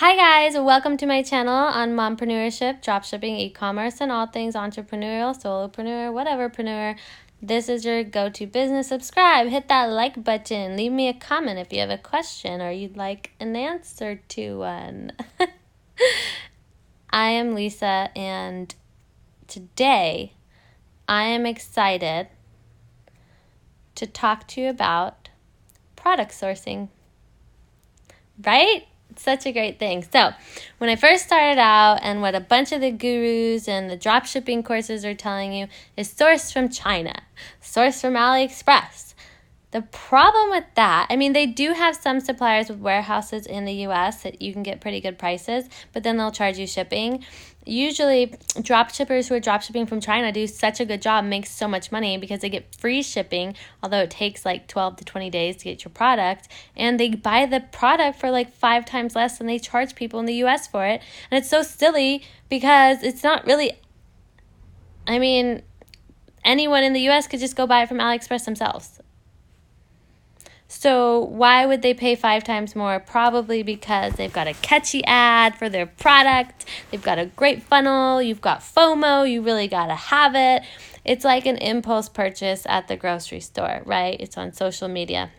Hi guys, welcome to my channel on mompreneurship, dropshipping, e-commerce, and all things entrepreneurial, solopreneur, whateverpreneur. This is your go-to business. Subscribe, hit that like button, leave me a comment if you have a question or you'd like an answer to one. I am Lisa, and today I am excited to talk to you about product sourcing. Right? It's such a great thing. So when I first started out, and what a bunch of the gurus and the dropshipping courses are telling you is source from China, source from AliExpress. The problem with that, I mean, they do have some suppliers with warehouses in the US that you can get pretty good prices, but then they'll charge you shipping. Usually, dropshippers who are dropshipping from China do such a good job, make so much money because they get free shipping, although it takes like 12 to 20 days to get your product, and they buy the product for like 5 times less than they charge people in the US for it. And it's so silly because it's not really, I mean, anyone in the US could just go buy it from AliExpress themselves. So why would they pay 5 times more? Probably because they've got a catchy ad for their product. They've got a great funnel. You've got FOMO. You really got to have it. It's like an impulse purchase at the grocery store, right? It's on social media.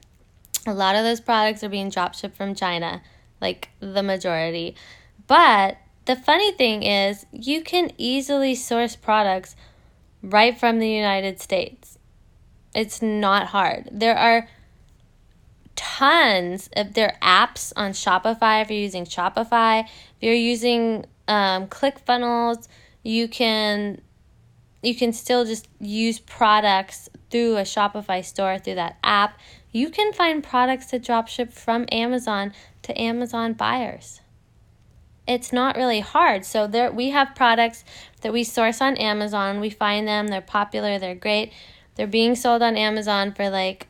A lot of those products are being dropshipped from China, like the majority. But the funny thing is you can easily source products right from the United States. It's not hard. There are tons of their apps on Shopify. If you're using Shopify, if you're using ClickFunnels, you can still just use products through a Shopify store through that app. You can find products to dropship from Amazon to Amazon buyers. It's not really hard. So we have products that we source on Amazon. We find them, they're popular, they're great. They're being sold on Amazon for like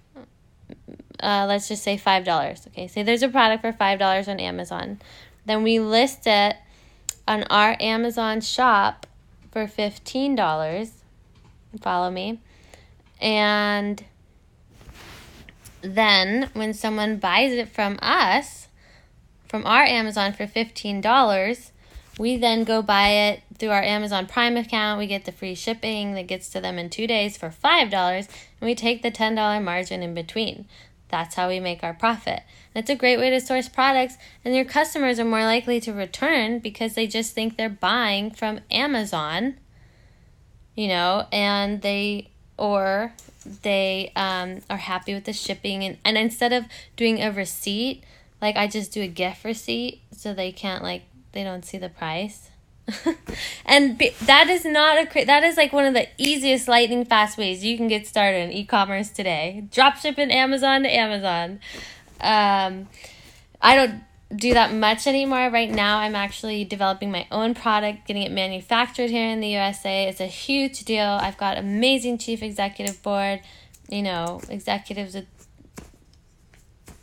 let's just say $5. Okay, so there's a product for $5 on Amazon. Then we list it on our Amazon shop for $15. Follow me. And then when someone buys it from us, from our Amazon for $15, we then go buy it through our Amazon Prime account. We get the free shipping that gets to them in 2 days for $5, and we take the $10 margin in between. That's how we make our profit. And it's a great way to source products, and your customers are more likely to return because they just think they're buying from Amazon, and they are happy with the shipping. And instead of doing a receipt, like I just do a gift receipt so they can't they don't see the price. And that is that is like one of the easiest lightning fast ways you can get started in e-commerce today. Dropshipping Amazon to Amazon. I don't do that much anymore. Right now I'm actually developing my own product, getting it manufactured here in the USA. It's a huge deal. I've got amazing chief executive board, executives with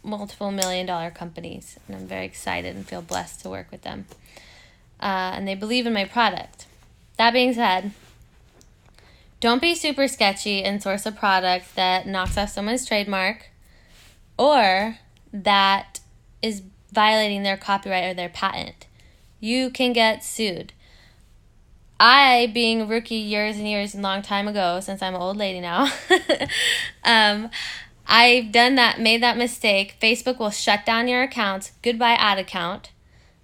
multiple $1-million companies, and I'm very excited and feel blessed to work with them. And they believe in my product. That being said, don't be super sketchy and source a product that knocks off someone's trademark or that is violating their copyright or their patent. You can get sued. I, being a rookie years and years and long time ago, since I'm an old lady now, I've done that, made that mistake. Facebook will shut down your accounts. Goodbye ad account.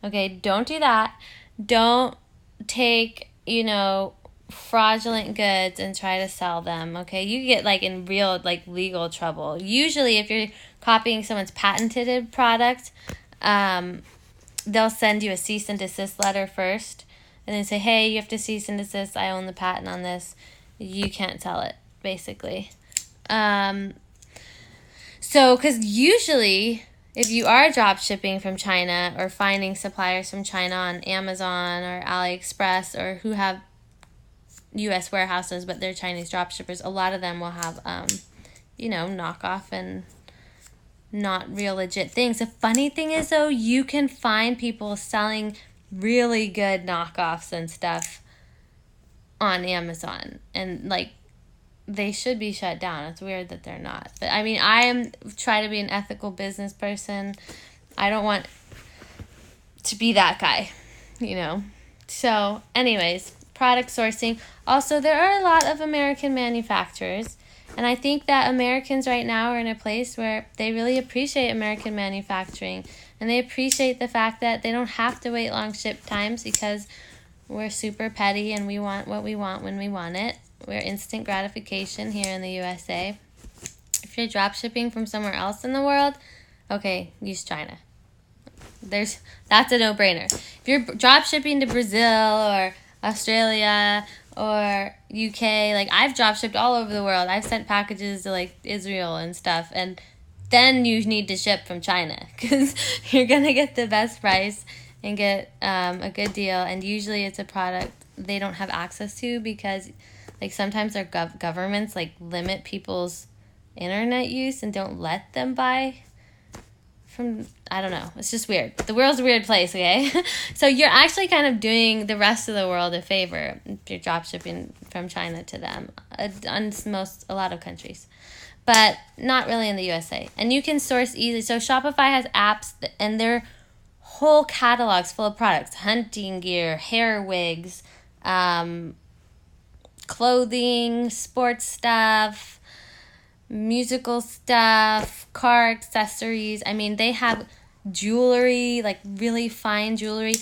Okay, don't do that. Don't take, fraudulent goods and try to sell them, okay? You get in real legal trouble. Usually if you're copying someone's patented product, they'll send you a cease and desist letter first and then say, hey, you have to cease and desist. I own the patent on this. You can't sell it, basically. So, because usually if you are drop shipping from China or finding suppliers from China on Amazon or AliExpress or who have U.S. warehouses but they're Chinese drop shippers, a lot of them will have, knockoff and not real legit things. The funny thing is, though, you can find people selling really good knockoffs and stuff on Amazon, and they should be shut down. It's weird that they're not. But I mean, I try to be an ethical business person. I don't want to to be that guy, you know. So anyways, product sourcing. Also, there are a lot of American manufacturers, and I think that Americans right now are in a place where they really appreciate American manufacturing, and they appreciate the fact that they don't have to wait long ship times because we're super petty and we want what we want when we want it. We're instant gratification here in the USA. If you're drop shipping from somewhere else in the world, okay, use China. That's a no-brainer. If you're drop shipping to Brazil or Australia or UK, like I've drop shipped all over the world. I've sent packages to like Israel and stuff, and then you need to ship from China because you're gonna get the best price and get a good deal. And usually it's a product they don't have access to because like sometimes their governments like limit people's internet use and don't let them buy from, I don't know. It's just weird. The world's a weird place, okay? So you're actually kind of doing the rest of the world a favor if you're drop shipping from China to them on a lot of countries, but not really in the USA. And you can source easily. So Shopify has apps and their whole catalog's full of products: hunting gear, hair wigs, clothing, sports stuff, musical stuff, car accessories. I mean, they have jewelry, like really fine jewelry,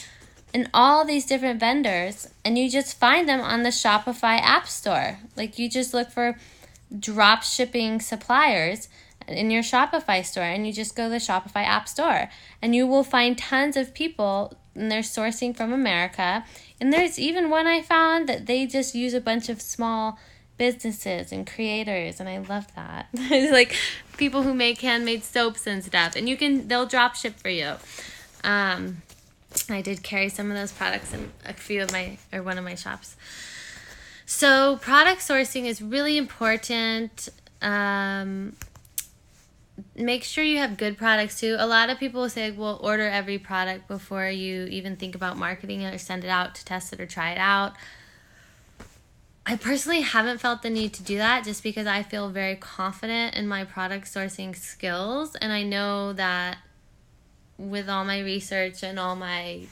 and all these different vendors, and you just find them on the Shopify App Store. Like you just look for drop shipping suppliers in your Shopify store, and you just go to the Shopify App Store, and you will find tons of people, and they're sourcing from America. And there's even one I found that they just use a bunch of small businesses and creators, and I love that. It's like people who make handmade soaps and stuff, and they'll drop ship for you. I did carry some of those products in one of my shops. So product sourcing is really important. Make sure you have good products too. A lot of people will say, well, order every product before you even think about marketing it or send it out to test it or try it out. I personally haven't felt the need to do that just because I feel very confident in my product sourcing skills. And I know that with all my research and all my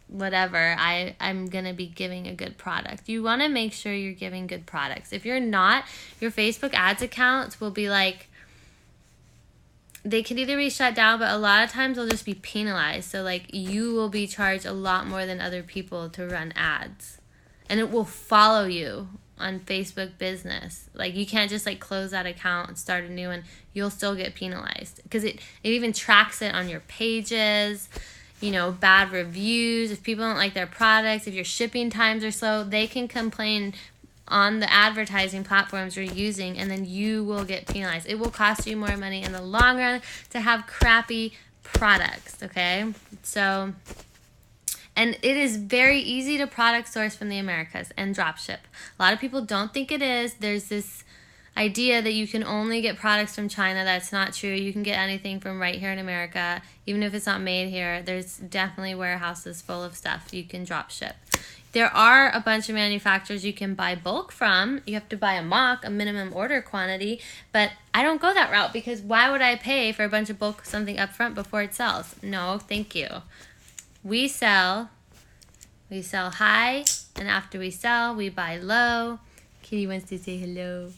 whatever, I'm going to be giving a good product. You want to make sure you're giving good products. If you're not, your Facebook ads accounts will be like, they can either be shut down, but a lot of times they'll just be penalized. So like you will be charged a lot more than other people to run ads. And it will follow you on Facebook business. Like you can't just like close that account and start a new one. You'll still get penalized because it even tracks it on your pages, bad reviews. If people don't like their products, if your shipping times are slow, they can complain on the advertising platforms you're using, and then you will get penalized. It will cost you more money in the long run to have crappy products, okay? So, and it is very easy to product source from the Americas and dropship. A lot of people don't think it is. There's this idea that you can only get products from China. That's not true. You can get anything from right here in America, even if it's not made here. There's definitely warehouses full of stuff you can dropship. There are a bunch of manufacturers you can buy bulk from. You have to buy a minimum order quantity, but I don't go that route because why would I pay for a bunch of bulk something up front before it sells? No, thank you. We sell high, and after we sell, we buy low. Kitty wants to say hello.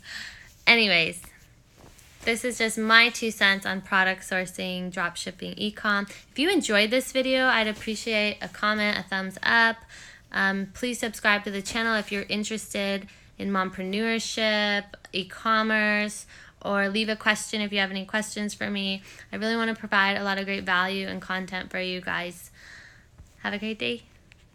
Anyways, this is just my 2 cents on product sourcing, drop shipping, e-com. If you enjoyed this video, I'd appreciate a comment, a thumbs up. Please subscribe to the channel if you're interested in mompreneurship, e-commerce, or leave a question if you have any questions for me. I really want to provide a lot of great value and content for you guys. Have a great day.